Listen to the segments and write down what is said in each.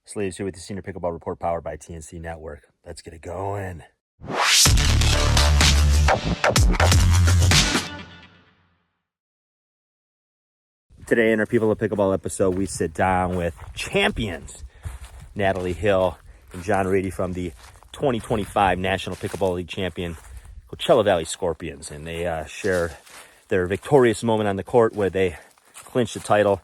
Slaves here with the Senior Pickleball Report powered by TNC Network. Let's get it going. Today in our People of Pickleball episode, we sit down with champions Natalie Hill and John Reedy from the 2025 National Pickleball League champion Coachella Valley Scorpions. And they share their victorious moment on the court where they clinched the title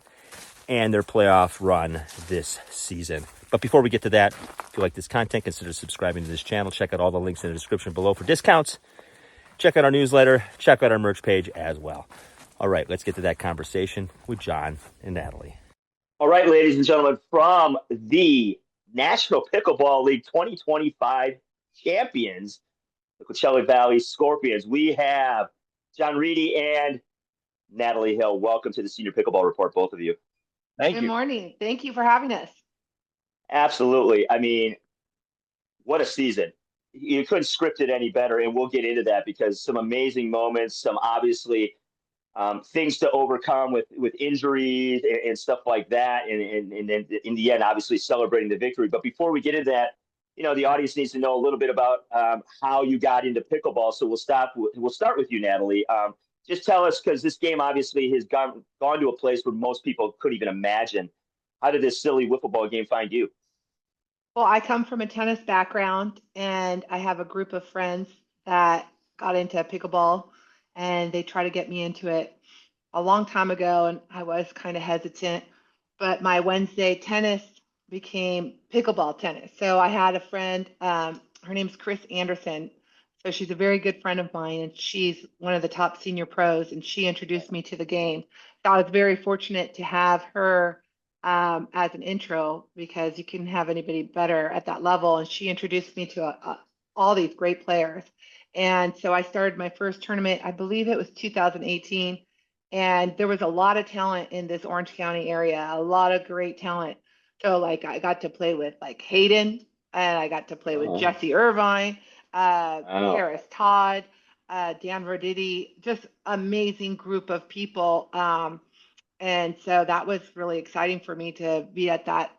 and their playoff run this season. But before we get to that, if you like this content, consider subscribing to this channel. Check out all the links in the description below for discounts. Check out our newsletter. Check out our merch page as well. All right, let's get to that conversation with John and Natalie. All right, ladies and gentlemen, from the National Pickleball League 2025 champions, the Coachella Valley Scorpions, we have John Reedy and Natalie Hill. Welcome to the Senior Pickleball Report, both of you. Thank you. Good morning. Thank you for having us. Absolutely. I mean, what a season. You couldn't script it any better, and we'll get into that because some amazing moments, some obviously things to overcome with injuries and stuff like that, and then in the end, obviously celebrating the victory. But before we get into that, you know, the audience needs to know a little bit about how you got into pickleball. So we'll start with you, Natalie. Just tell us, because this game obviously has gone to a place where most people couldn't even imagine. How did this silly wiffle ball game find you? Well, I come from a tennis background, and I have a group of friends that got into pickleball, and they tried to get me into it a long time ago, and I was kind of hesitant. But my Wednesday tennis became pickleball tennis. So I had a friend, her name's Chris Anderson. So she's a very good friend of mine, and she's one of the top senior pros, and she introduced me to the game. So I was very fortunate to have her as an intro, because you couldn't have anybody better at that level. And she introduced me to all these great players. And so I started my first tournament, I believe it was 2018. And there was a lot of talent in this Orange County area, a lot of great talent. So like I got to play with like Hayden, and I got to play with Jesse Irvine, Harris Todd, Dan Verditi, just amazing group of people. And so that was really exciting for me to be at that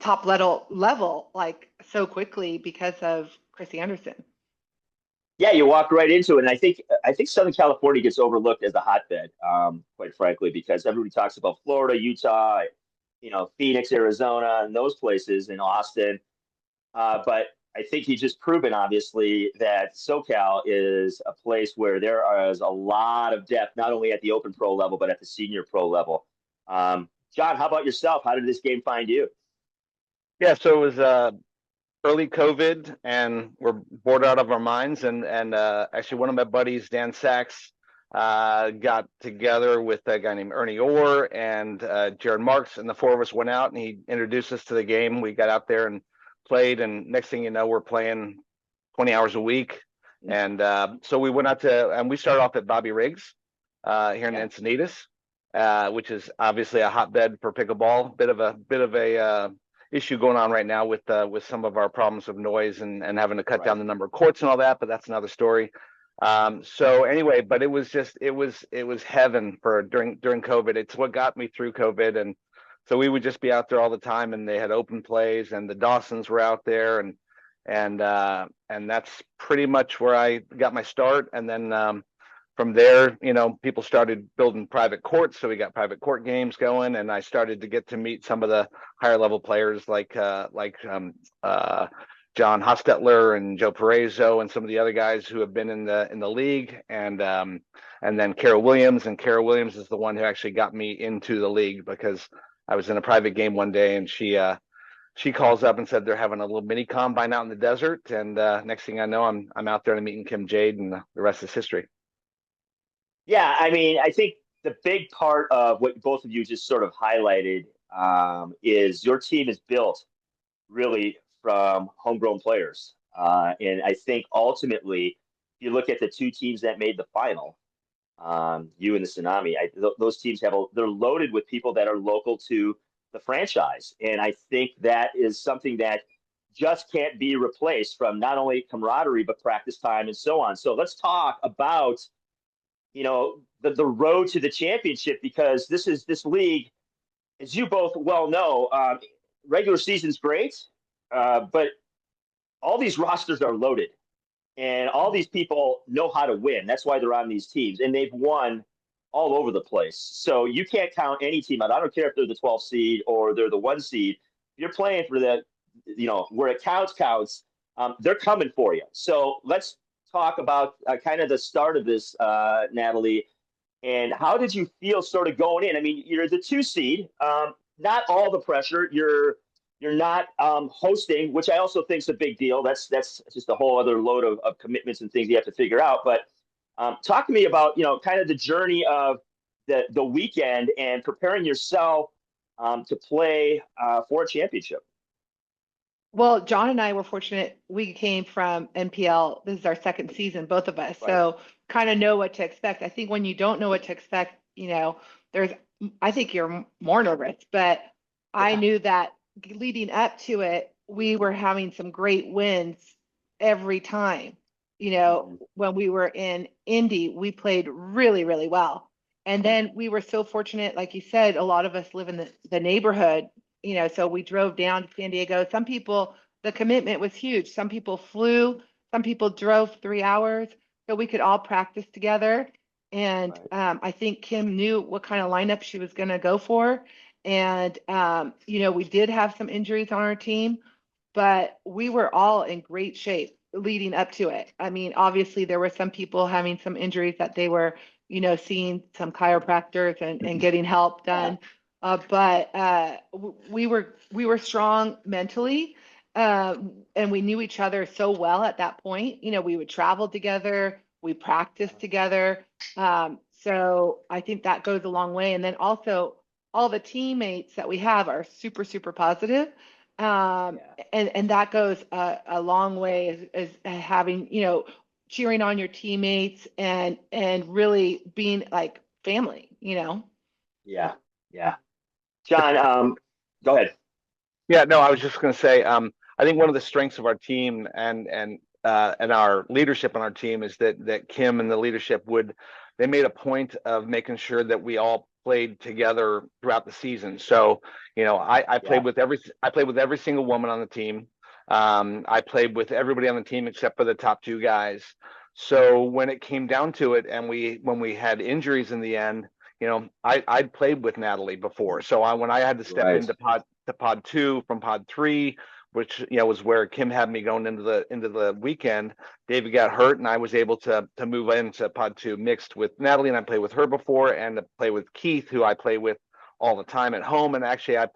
top level like so quickly because of Chris Anderson. Yeah, you walked right into it. And I think Southern California gets overlooked as a hotbed, quite frankly, because everybody talks about Florida, Utah, you know, Phoenix, Arizona, and those places, in Austin. But I think he's just proven, obviously, that SoCal is a place where there is a lot of depth, not only at the open pro level, but at the senior pro level. John, how about yourself? How did this game find you? Yeah, so it was early COVID, and we're bored out of our minds. And actually, one of my buddies, Dan Sachs, got together with a guy named Ernie Orr and Jared Marks, and the four of us went out, and he introduced us to the game. We got out there and played, and next thing you know, we're playing 20 hours a week. And so we went out and we started off at Bobby Riggs here in Encinitas, which is obviously a hotbed for pickleball. Bit of a issue going on right now with some of our problems of noise and having to cut down the number of courts and all that, but that's another story. So anyway, but it was heaven for during COVID. It's what got me through COVID. And so we would just be out there all the time, and they had open plays, and the Dawsons were out there, and that's pretty much where I got my start. And then from there, you know, people started building private courts, so we got private court games going, and I started to get to meet some of the higher level players like John Hostetler and Joe Perezo and some of the other guys who have been in the league, and then Kara Williams. And Kara Williams is the one who actually got me into the league, because I was in a private game one day, and she calls up and said they're having a little mini combine out in the desert, and next thing I know, I'm out there and meeting Kim Jade, and the rest is history. Yeah, I mean, I think the big part of what both of you just sort of highlighted is your team is built really from homegrown players. And I think ultimately, if you look at the two teams that made the final, you and the Tsunami, those teams they're loaded with people that are local to the franchise. And I think that is something that just can't be replaced, from not only camaraderie, but practice time and so on. So let's talk about, you know, the road to the championship, because this league, as you both well know, regular season's great, but all these rosters are loaded, and all these people know how to win. That's why they're on these teams, and they've won all over the place. So you can't count any team out. I don't care if they're the 12th seed or they're the 1 seed. If you're playing for the, where it counts. They're coming for you. So let's talk about kind of the start of this, Natalie. And how did you feel sort of going in? I mean, you're the 2 seed. Not all the pressure. You're not hosting, which I also think is a big deal. That's just a whole other load of commitments and things you have to figure out. But talk to me about kind of the journey of the weekend and preparing yourself to play for a championship. Well, John and I were fortunate. We came from NPL. This is our second season, both of us. Right. So kind of know what to expect. I think when you don't know what to expect, I think you're more nervous, but I knew that leading up to it, we were having some great wins every time. When we were in Indy, we played really, really well. And then we were so fortunate, like you said, a lot of us live in the neighborhood, so we drove down to San Diego. Some people, the commitment was huge. Some people flew, some people drove 3 hours so we could all practice together. And I think Kim knew what kind of lineup she was going to go for. And, we did have some injuries on our team, but we were all in great shape leading up to it. I mean, obviously there were some people having some injuries that they were, seeing some chiropractors and getting help done. But we were strong mentally, and we knew each other so well at that point. We would travel together, we practiced together. So I think that goes a long way. And then also all the teammates that we have are super, super positive. And that goes a long way as having, cheering on your teammates and really being like family. Yeah. John, go ahead. Yeah, no, I was just going to say, I think one of the strengths of our team and our leadership on our team is that Kim and the leadership they made a point of making sure that we all played together throughout the season. So, I played with every single woman on the team. I played with everybody on the team except for the top 2 guys. So when it came down to it, and when we had injuries in the end, I'd played with Natalie before. So when I had to step into pod 2 from pod 3, which was where Kim had me going into the weekend, David got hurt, and I was able to move into pod 2 mixed with Natalie, and I played with her before, and to play with Keith, who I play with all the time at home. And actually, I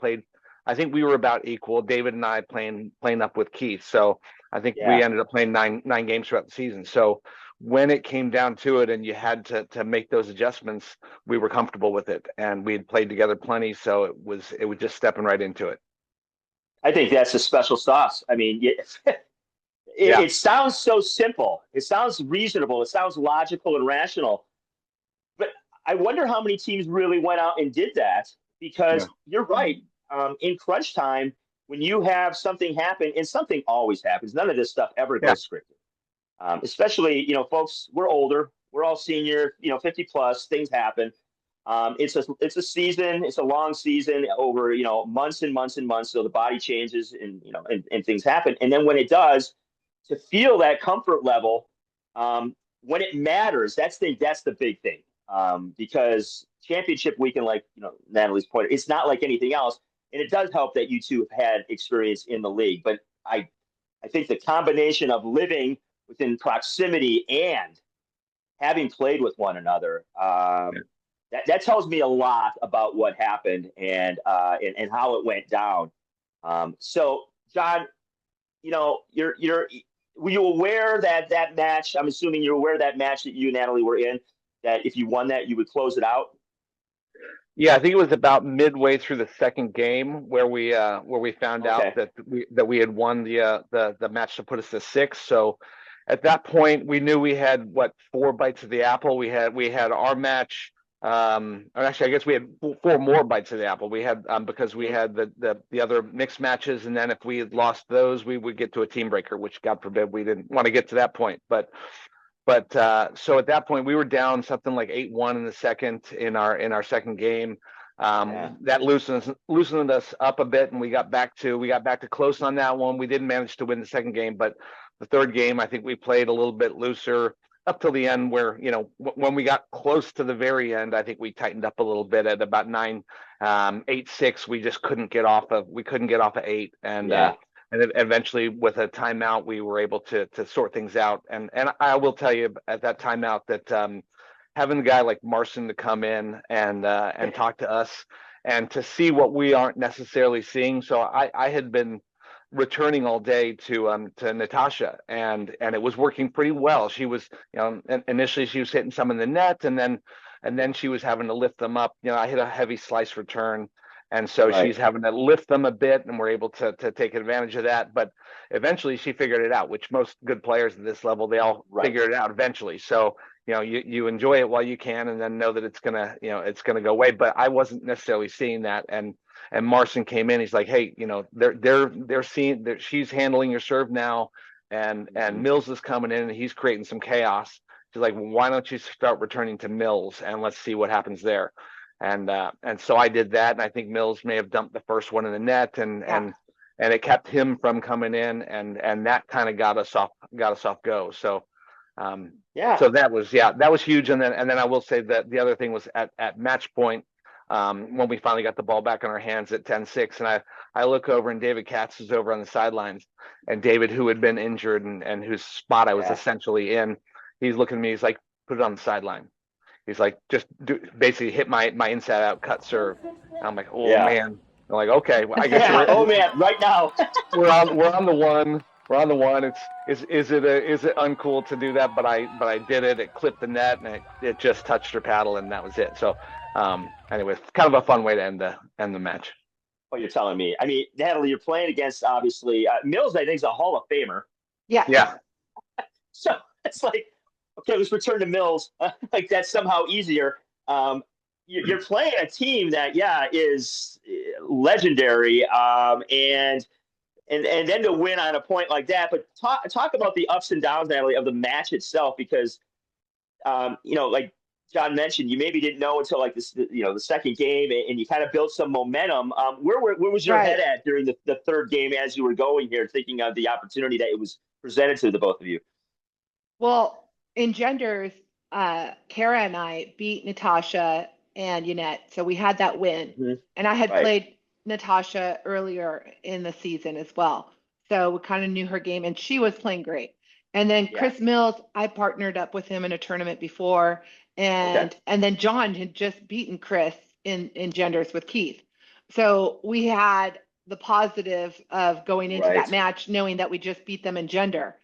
think we were about equal, David and I playing up with Keith. So I think we ended up playing nine games throughout the season. So when it came down to it and you had to make those adjustments, we were comfortable with it, and we had played together plenty. So it was just stepping right into it. I think that's the special sauce. I mean, it sounds so simple. It sounds reasonable. It sounds logical and rational. But I wonder how many teams really went out and did that, because you're right. In crunch time, when you have something happen, and something always happens, none of this stuff ever goes scripted. Especially, folks, we're older. We're all senior, 50 plus, things happen. It's a season. It's a long season over, months and months and months. So the body changes and things happen. And then when it does, to feel that comfort level, when it matters, that's the big thing. Because championship weekend, like, Natalie's point, it's not like anything else. And it does help that you two have had experience in the league. But I think the combination of living within proximity and having played with one another, that tells me a lot about what happened and how it went down. So, John, were you aware that match? I'm assuming you're aware of that match that you and Natalie were in, that if you won that, you would close it out. Yeah, I think it was about midway through the second game where we found out that we had won the match to put us to 6. So at that point, we knew we had 4 bites of the apple. We had our match. Actually, I guess we had 4 more bites of the apple. We had because we had the other mixed matches, and then if we had lost those, we would get to a team breaker, which God forbid we didn't want to get to that point. But so at that point we were down something like 8-1 in the second in our second game. That loosened us up a bit, and we got back to close on that one. We didn't manage to win the second game, but the third game, I think we played a little bit looser up till the end, where when we got close to the very end, I think we tightened up a little bit at about 8-6. We just couldn't get off of 8, and eventually with a timeout, we were able to sort things out. And I will tell you at that timeout that having a guy like Marcin to come in and talk to us and to see what we aren't necessarily seeing. So I had been returning all day to Natasha, and it was working pretty well. She was, initially she was hitting some in the net, and then she was having to lift them up. I hit a heavy slice return, and so she's having to lift them a bit, and we're able to take advantage of that. But eventually she figured it out, which most good players at this level, they all figure it out eventually. So you enjoy it while you can, and then know that it's gonna go away. But I wasn't necessarily seeing that, and Marcin came in. He's like, hey, they're seeing that she's handling your serve now, and Mills is coming in and he's creating some chaos. She's like, well, why don't you start returning to Mills and let's see what happens there. And so I did that, and I think Mills may have dumped the first one in the net, and it kept him from coming in, and that kind of got us off go. So so that was huge. And then I will say that the other thing was at match point, when we finally got the ball back in our hands at 10-6, and I look over, and David Katz is over on the sidelines, and David, who had been injured and whose spot I was essentially in, he's looking at me, he's like, put it on the sideline. He's like, just basically hit my inside out cut serve. And I'm like, man. I'm like, okay, well, I guess man, right now. we're on the one. We're on the one. Is it uncool to do that? But I did it. It clipped the net, and it just touched her paddle, and that was it. So anyway, it's kind of a fun way to end the match. Oh, you're telling me. I mean, Natalie, you're playing against, obviously, Mills, I think, is a Hall of Famer. Yeah. So it's like, okay, let's return to Mills. Like, that's somehow easier. You're playing a team that, is legendary, and then to win on a point like that. But talk about the ups and downs, Natalie, of the match itself, because, like John mentioned, you maybe didn't know until like this, the second game, and you kind of built some momentum. Where was your head at during the third game as you were going here, thinking of the opportunity that it was presented to the both of you? Well, in genders, Kara and I beat Natasha and Yannette, so we had that win. Mm-hmm. And I had played Natasha earlier in the season as well, so we kind of knew her game, and she was playing great. And then Chris Mills, I partnered up with him in a tournament before, and then John had just beaten Chris in genders with Keith, so we had the positive of going into that match knowing that we just beat them in gender.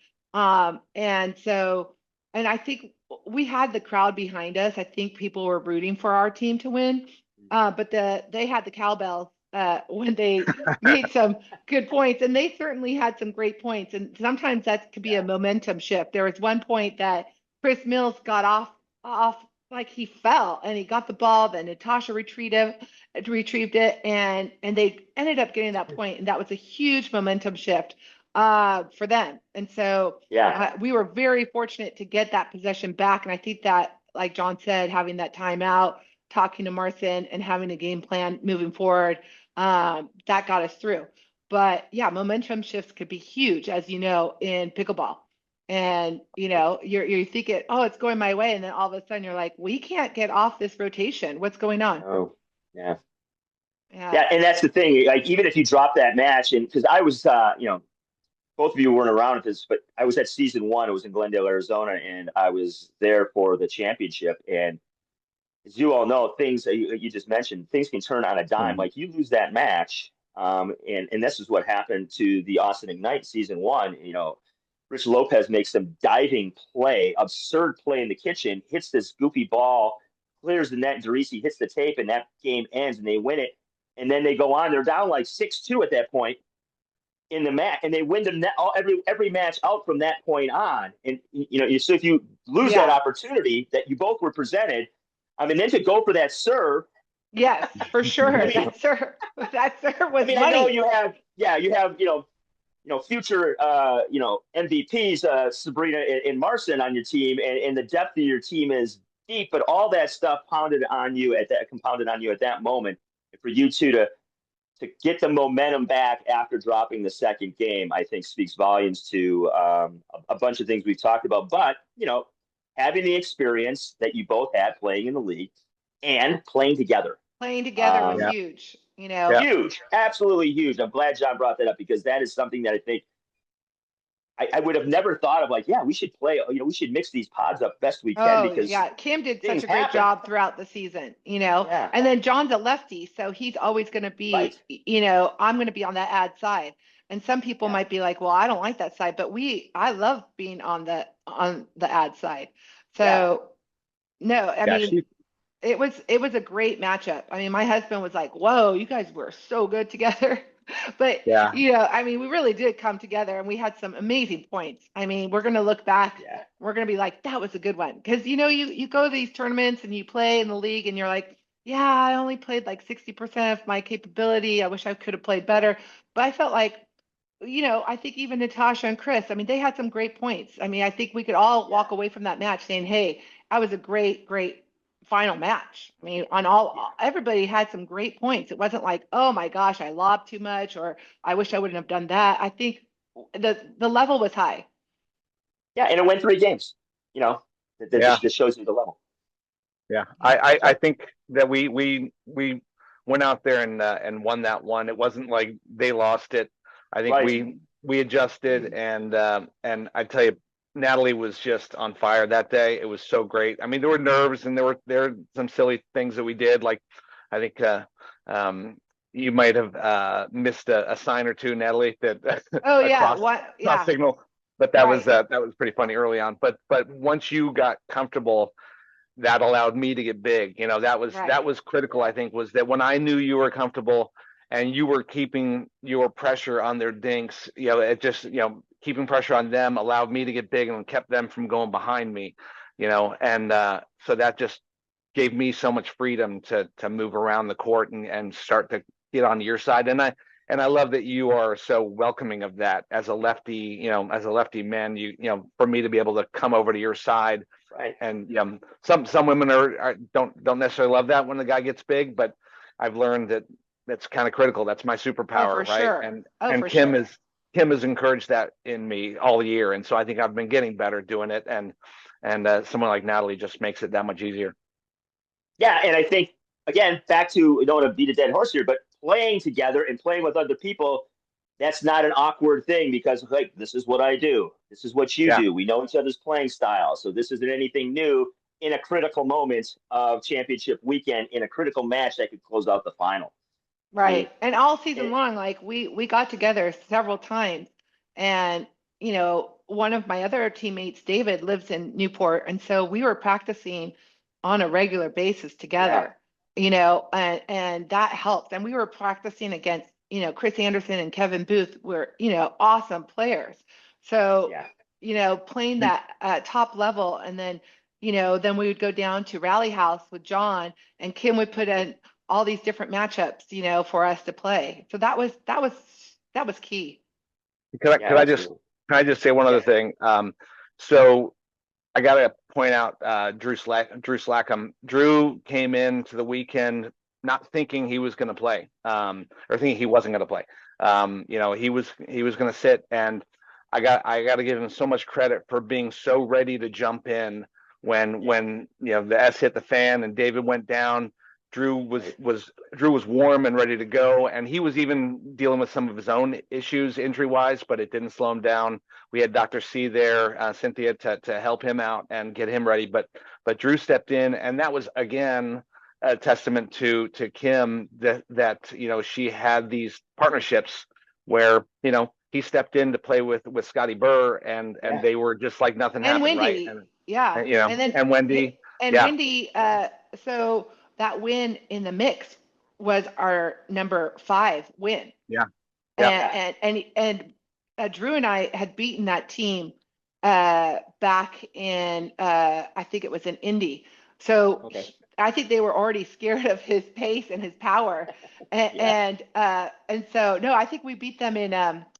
And I think we had the crowd behind us. I think people were rooting for our team to win, but they had the cowbells when they made some good points, and they certainly had some great points. And sometimes that could be a momentum shift. There was one point that Chris Mills got off like he fell, and he got the ball. Then Natasha retrieved it, and they ended up getting that point, and that was a huge momentum shift for them. And so we were very fortunate to get that possession back. And I think that, like John said, having that timeout, talking to Marcin, and having a game plan moving forward, that got us through. But momentum shifts could be huge, as you know, in pickleball. And you're thinking, oh, it's going my way, and then all of a sudden you're like, we can't get off this rotation. What's going on? Oh, yeah. And that's the thing. Like, even if you drop that match, and because I was, both of you weren't around at this, but I was at season 1. It was in Glendale, Arizona, and I was there for the championship. And as you all know, things you just mentioned, things can turn on a dime. Mm-hmm. Like, you lose that match, and this is what happened to the Austin Ignite season 1. Rich Lopez makes some diving play, absurd play in the kitchen, hits this goofy ball, clears the net, and Derisi hits the tape, and that game ends, and they win it. And then they go on. They're down like 6-2 at that point in the match, and they win the net every match out from that point on. And so if you lose that opportunity that you both were presented, I mean, then to go for that serve. Yes, for sure. I mean, that serve was money. I know you have future MVPs, Sabrina and Marcin on your team, and the depth of your team is deep, but all that stuff compounded on you at that moment. for you two to get the momentum back after dropping the second game, I think speaks volumes to a bunch of things we've talked about. But, having the experience that you both had playing in the league and playing together. Playing together was Yeah. huge, Yeah. Huge, absolutely huge. I'm glad John brought that up because that is something that I think I would have never thought of. Like, yeah, we should play. We should mix these pods up best we can Oh, because yeah. Kim did such things a great happen. job throughout the season, Yeah. And then John's a lefty, so he's always going to be, Right. I'm going to be on that ad side. And some people might be like, well, I don't like that side, but I love being on the ad side. So no, I mean, it was a great matchup. I mean, my husband was like, whoa, you guys were so good together. But, Yeah. I mean, we really did come together and we had some amazing points. I mean, we're going to look back. Yeah. We're going to be like, that was a good one. Because, you go to these tournaments and you play in the league and you're like, yeah, I only played like 60% of my capability. I wish I could have played better. But I felt like, I think even Natasha and Chris, I mean, they had some great points. I mean, I think we could all walk away from that match saying, hey, that was a great, great final match. I mean, everybody had some great points. It wasn't like, oh my gosh, I lobbed too much or I wish I wouldn't have done that. I think the level was high. Yeah, and it went 3 games. That just shows you the level. Yeah, I think that we went out there and won that one. It wasn't like they lost it. I think we adjusted and I tell you, Natalie was just on fire that day. It was so great. I mean, there were nerves and there were some silly things that we did. Like I think you might have missed a sign or two, Natalie. That cross signal, but that was pretty funny early on. But once you got comfortable, that allowed me to get big. That was critical. I think was that when I knew you were comfortable and you were keeping your pressure on their dinks, it just keeping pressure on them allowed me to get big and kept them from going behind me, and so that just gave me so much freedom to move around the court and start to get on your side. And I love that you are so welcoming of that as a lefty, as a lefty man, for me to be able to come over to your side. Right. And some women don't necessarily love that when the guy gets big, but I've learned that that's kind of critical. That's my superpower, right? Sure. And Kim has encouraged that in me all year, and so I think I've been getting better doing it. And someone like Natalie just makes it that much easier. Yeah, and I think again, back to, I don't want to beat a dead horse here, but playing together and playing with other people, that's not an awkward thing because this is what I do. This is what you do. We know each other's playing style. So this isn't anything new in a critical moment of championship weekend in a critical match that could close out the final. Right. And all season long, like we got together several times and, one of my other teammates, David, lives in Newport. And so we were practicing on a regular basis together, and that helped. And we were practicing against, Chris Anderson and Kevin Booth were, awesome players. So, playing that top level and then, then we would go down to Rally House with John and Kim would put in all these different matchups, for us to play. So that was key. Can I just say one other thing? So I got to point out Drew Slackham. Drew came into the weekend not thinking he was going to play, or thinking he wasn't going to play. He was going to sit, and I got to give him so much credit for being so ready to jump in when the S hit the fan and David went down. Drew was warm and ready to go, and he was even dealing with some of his own issues injury wise, but it didn't slow him down. We had Dr. C there, Cynthia, to help him out and get him ready. But Drew stepped in, and that was again a testament to Kim that she had these partnerships where he stepped in to play with Scotty Burr, and they were just like nothing happened, Wendy, right? And Wendy and Wendy. So that win in the mix was our number 5 win. Yeah. And Drew and I had beaten that team back in I think it was in Indy. So I think they were already scared of his pace and his power. And so no, I think we beat them in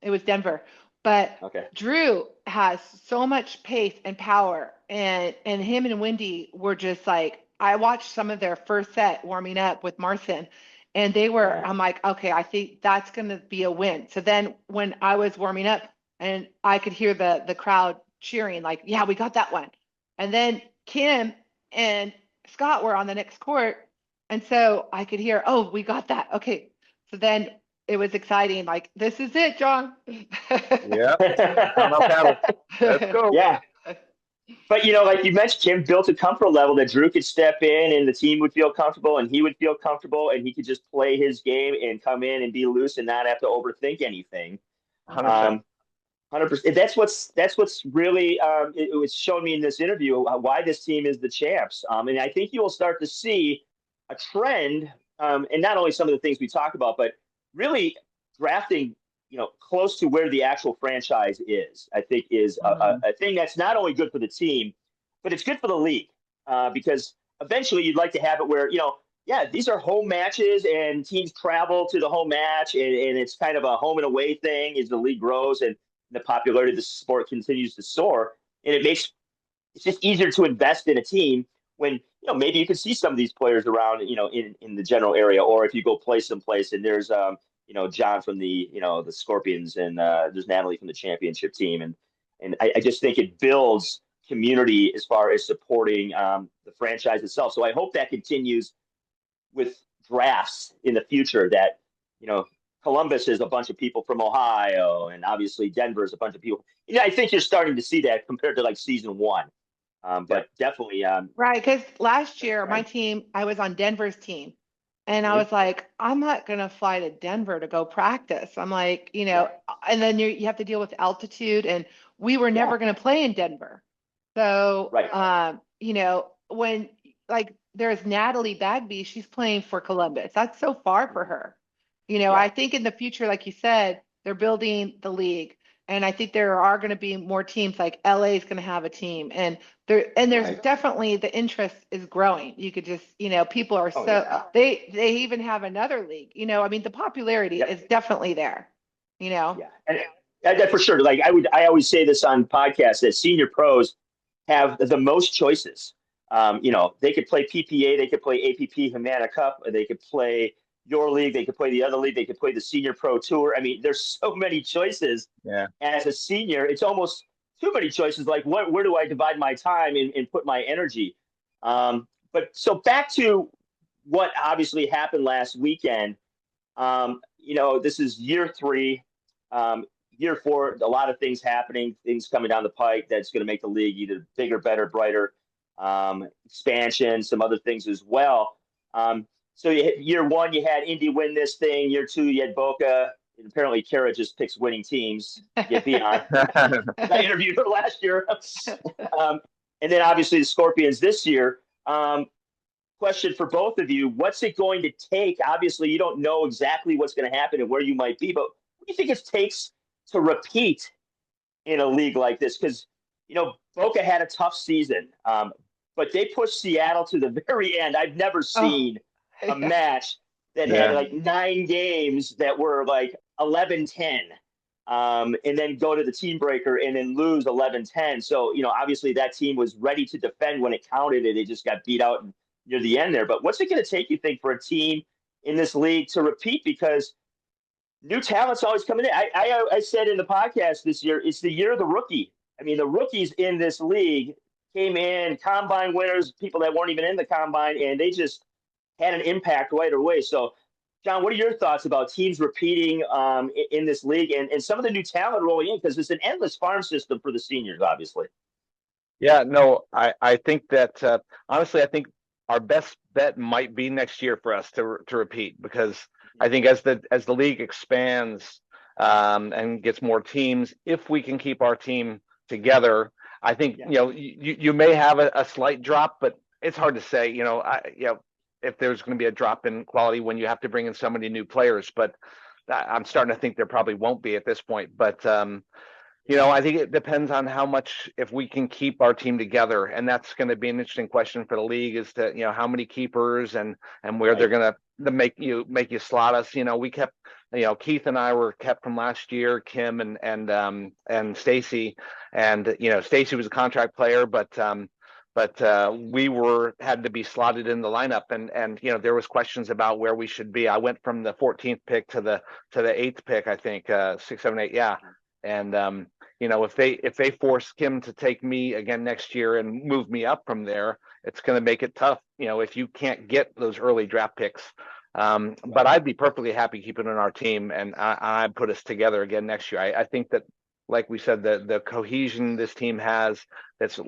it was Denver. But Drew has so much pace and power, and him and Wendy were just like, I watched some of their first set warming up with Marcin, And they were, Yeah. I'm like, okay, I think that's going to be a win. So then when I was warming up and I could hear the crowd cheering, like, yeah, we got that one. And then Kim and Scott were on the next court. And so I could hear, oh, we got that. Okay. So then it was exciting. Like, this is it, John. Yeah. Final paddle. Let's go. Yeah. But, like you mentioned, Kim built a comfort level that Drew could step in and the team would feel comfortable and he would feel comfortable and he could just play his game and come in and be loose and not have to overthink anything. 100%. 100%. That's what's really it was showing me in this interview why this team is the champs. And I think you will start to see a trend, and not only some of the things we talk about, but really drafting, close to where the actual franchise is. I think is a thing that's not only good for the team, but it's good for the league because eventually you'd like to have it where yeah, these are home matches and teams travel to the home match, and it's kind of a home and away thing as the league grows and the popularity of the sport continues to soar. And it's just easier to invest in a team when, maybe you can see some of these players around, in the general area, or if you go play someplace and there's, John from the Scorpions and there's Natalie from the championship team. And I just think it builds community as far as supporting the franchise itself. So I hope that continues with drafts in the future that, Columbus is a bunch of people from Ohio, and obviously Denver is a bunch of people. I think you're starting to see that compared to like season one. But definitely. Right. Because last year, my team, I was on Denver's team. And I was like, I'm not going to fly to Denver to go practice. I'm like, and then you have to deal with altitude. And we were never going to play in Denver. So, when like there's Natalie Bagby, she's playing for Columbus. That's so far for her. I think in the future, like you said, they're building the league. And I think there are going to be more teams, like LA is going to have a team. And there's definitely the interest is growing. You could just, people are they even have another league. I mean, the popularity is definitely there, Yeah. And for sure. Like I always say this on podcasts that senior pros have the most choices. They could play PPA, they could play APP Humana Cup, or they could play your league, they could play the other league, they could play the Senior Pro Tour. I mean, there's so many choices. Yeah. As a senior, it's almost too many choices. Like, where do I divide my time and put my energy? But so back to what obviously happened last weekend. This is year 3. Year 4, a lot of things happening, things coming down the pike that's going to make the league either bigger, better, brighter, expansion, some other things as well. So year 1, you had Indy win this thing. Year 2, you had Boca. And apparently, Kara just picks winning teams. Get beyond. I interviewed her last year. And then obviously the Scorpions this year. Question for both of you. What's it going to take? Obviously, you don't know exactly what's going to happen and where you might be, but what do you think it takes to repeat in a league like this? Because, Boca had a tough season, but they pushed Seattle to the very end. I've never seen a match that had like 9 games that were like 11-10, and then go to the team breaker and then lose 11-10. So, obviously that team was ready to defend when it counted, and they just got beat out near the end there. But what's it going to take, you think, for a team in this league to repeat? Because new talent's always coming in. I said in the podcast this year, it's the year of the rookie. I mean, the rookies in this league came in, combine winners, people that weren't even in the combine, and they just had an impact right away. So, John, what are your thoughts about teams repeating in this league and some of the new talent rolling in? Because it's an endless farm system for the seniors, obviously. Yeah, no, I think that honestly, I think our best bet might be next year for us to repeat, because I think as the league expands and gets more teams, if we can keep our team together, I think you may have a slight drop, but it's hard to say. If there's going to be a drop in quality when you have to bring in so many new players, but I'm starting to think there probably won't be at this point. But I think it depends on how much, if we can keep our team together, and that's going to be an interesting question for the league, is to how many keepers and where they're going to make you slot us. We kept, Keith and I were kept from last year, Kim and Stacy, and Stacy was a contract player, but we had to be slotted in the lineup, and there was questions about where we should be. I went from the 14th pick to the 8th pick, I think, 6, 7, 8, yeah. And if they force Kim to take me again next year and move me up from there, it's going to make it tough. If you can't get those early draft picks. But I'd be perfectly happy keeping it on our team, and I put us together again next year. I think that, like we said, the cohesion this team has, that's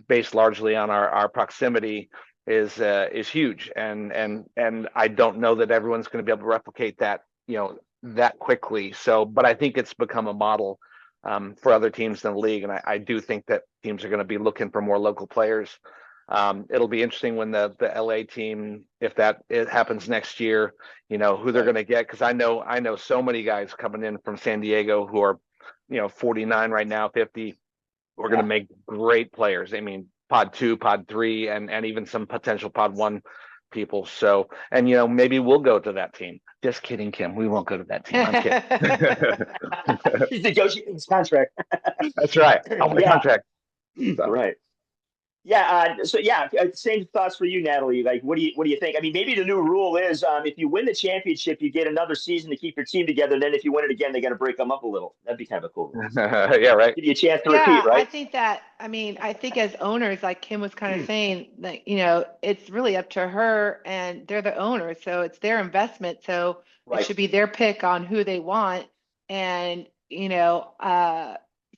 based largely on our proximity, is huge, and I don't know that everyone's going to be able to replicate that that quickly. So, but I think it's become a model for other teams in the league, and I do think that teams are going to be looking for more local players. It'll be interesting when the LA team, if it happens next year, who they're going to get, because I know so many guys coming in from San Diego who are 49 right now, 50. We're going to make great players. I mean, pod 2, pod 3, and even some potential pod 1 people. So, and maybe we'll go to that team. Just kidding, Kim. We won't go to that team. I'm kidding. He's negotiating his contract. That's right. Oh, my contract. So. Right. Yeah. Same thoughts for you, Natalie. Like, what do you think? I mean, maybe the new rule is if you win the championship, you get another season to keep your team together. Then if you win it again, they got to break them up a little. That'd be kind of a cool rule. Yeah, right. Give you a chance to repeat, right? I think as owners, like Kim was kind of saying, that it's really up to her, and they're the owners, so it's their investment. So it should be their pick on who they want, and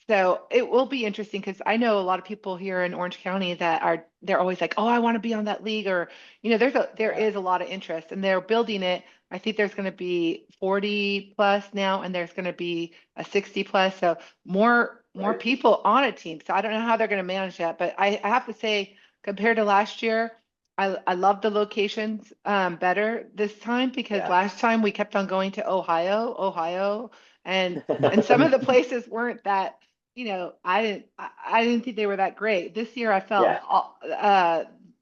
so it will be interesting, because I know a lot of people here in Orange County that they're always like, oh, I want to be on that league, or there is a lot of interest, and they're building it. I think there's going to be 40 plus now, and there's going to be a 60 plus, so more people on a team. So I don't know how they're going to manage that, but I have to say, compared to last year, I love the locations better this time, because last time we kept on going to Ohio, and some of the places weren't that. I didn't think they were that great. This year I felt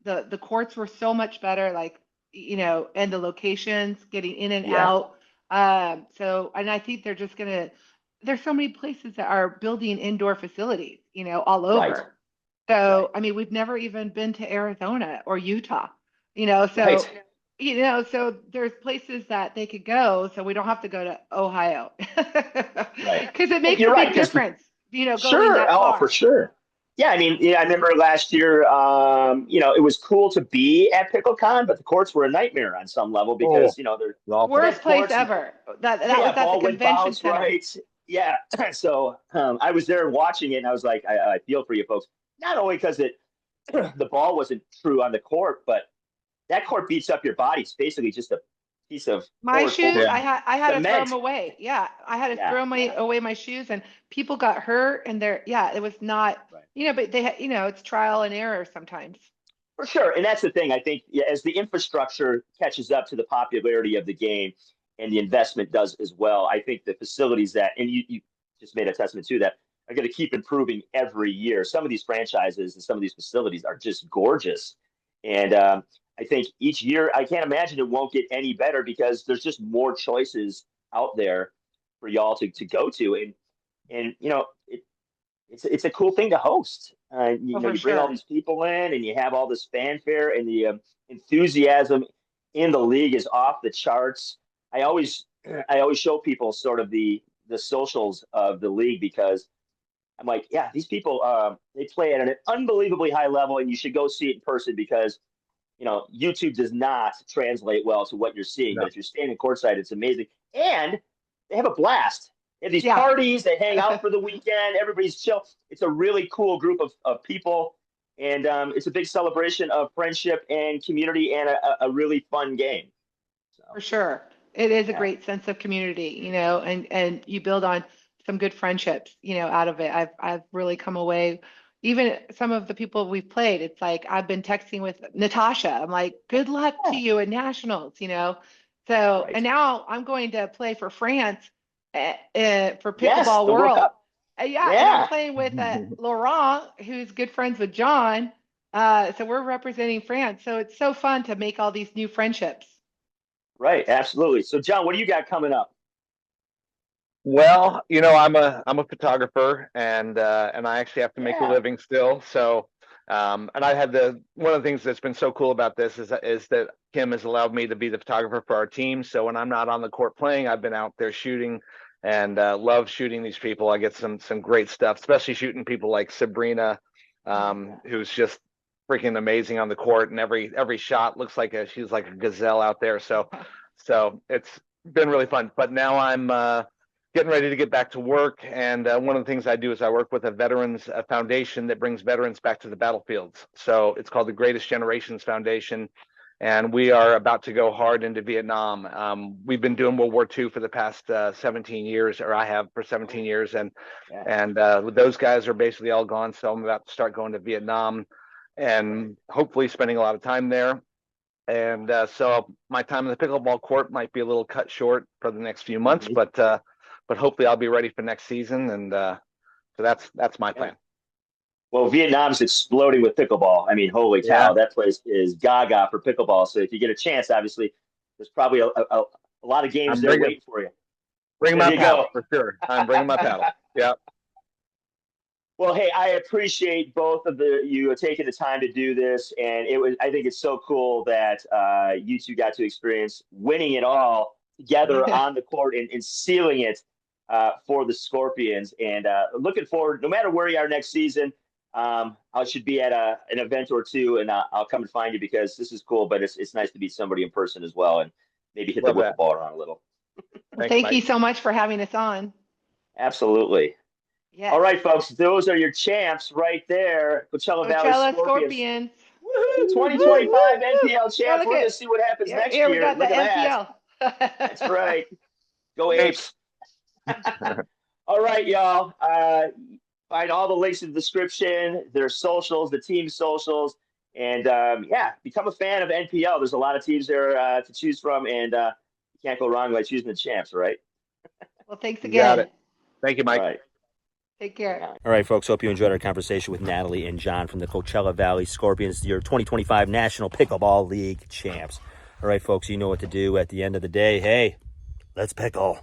the courts were so much better, like, and the locations, getting in and out. So, and I think they're just there's so many places that are building indoor facilities, all over. Right. So, I mean, we've never even been to Arizona or Utah, so, so there's places that they could go, so we don't have to go to Ohio. Because it makes a big difference. Sure. That far. For sure. Yeah. I mean, I remember last year, it was cool to be at PickleCon, but the courts were a nightmare on some level, because, they're worst place ever. That was at the convention center. Right. Yeah. So I was there watching it, and I was like, I feel for you folks, not only because the ball wasn't true on the court, but that court beats up your body. It's basically just a piece of my shoes. I had to throw them away. Yeah, I had to throw away my shoes, and people got hurt, and it was not, but they had, it's trial and error sometimes. For sure, and that's the thing. I think as the infrastructure catches up to the popularity of the game, and the investment does as well, I think the facilities and you just made a testament to that, are going to keep improving every year. Some of these franchises and some of these facilities are just gorgeous, and I think each year, I can't imagine it won't get any better, because there's just more choices out there for y'all to go to. And it's a cool thing to host. You bring all these people in, and you have all this fanfare, and the enthusiasm in the league is off the charts. I always show people sort of the socials of the league, because I'm like, these people, they play at an unbelievably high level, and you should go see it in person, because YouTube does not translate well to what you're seeing. No. But if you're standing courtside, it's amazing. And they have a blast. They have these parties. They hang out for the weekend. Everybody's chill. It's a really cool group of people. And it's a big celebration of friendship and community, and a really fun game. So, for sure. It is a great sense of community, and you build on some good friendships, out of it. I've really come away. Even some of the people we've played, it's like I've been texting with Natasha. I'm like, good luck to you at nationals, So, and now I'm going to play for France for Pickleball World. And I'm playing with Laurent, who's good friends with John. So we're representing France. So it's so fun to make all these new friendships. Right, absolutely. So, John, what do you got coming up? Well, I'm a photographer, and I actually have to make a living still. So And I had one of the things that's been so cool about this is that Kim has allowed me to be the photographer for our team. So when I'm not on the court playing, I've been out there shooting, and love shooting these people. I get some great stuff, especially shooting people like Sabrina, who's just freaking amazing on the court, and every shot looks like she's like a gazelle out there. So it's been really fun. But now I'm getting ready to get back to work, and one of the things I do is I work with a veterans foundation that brings veterans back to the battlefields. So it's called the Greatest Generations Foundation, and we are about to go hard into Vietnam. We've been doing World War II for the past 17 years, or I have for 17 years, and those guys are basically all gone. So I'm about to start going to Vietnam, and hopefully spending a lot of time there. And so my time in the pickleball court might be a little cut short for the next few months, but hopefully I'll be ready for next season. And so that's my plan. Well, Vietnam's exploding with pickleball. I mean, holy cow, that place is gaga for pickleball. So if you get a chance, obviously, there's probably a lot of games there waiting for you. Bring my paddle for sure. I'm bringing my paddle. Yeah. Well, hey, I appreciate both of you taking the time to do this, and I think it's so cool that you two got to experience winning it all together on the court and sealing it for the Scorpions. And looking forward, no matter where you are next season, I should be at an event or two, and I'll come and find you, because this is cool. But it's nice to meet somebody in person as well, and maybe hit the wiffle ball around a little. Thank you so much for having us on. Absolutely. Yeah. All right, folks, those are your champs right there. Coachella Valley Scorpions. Woo-hoo, 2025 NPL champs. We're going to see what happens next year. We got Look the at NPL. That's right. Go Apes. All right, y'all. Find all the links in the description, their socials, the team's socials, and become a fan of NPL. There's a lot of teams there to choose from, and you can't go wrong by choosing the champs, right? Well, thanks again. You got it. Thank you, Mike. All right. Take care. All right, folks. Hope you enjoyed our conversation with Natalie and John from the Coachella Valley Scorpions, your 2025 National Pickleball League champs. All right, folks, you know what to do at the end of the day. Hey, let's pickle.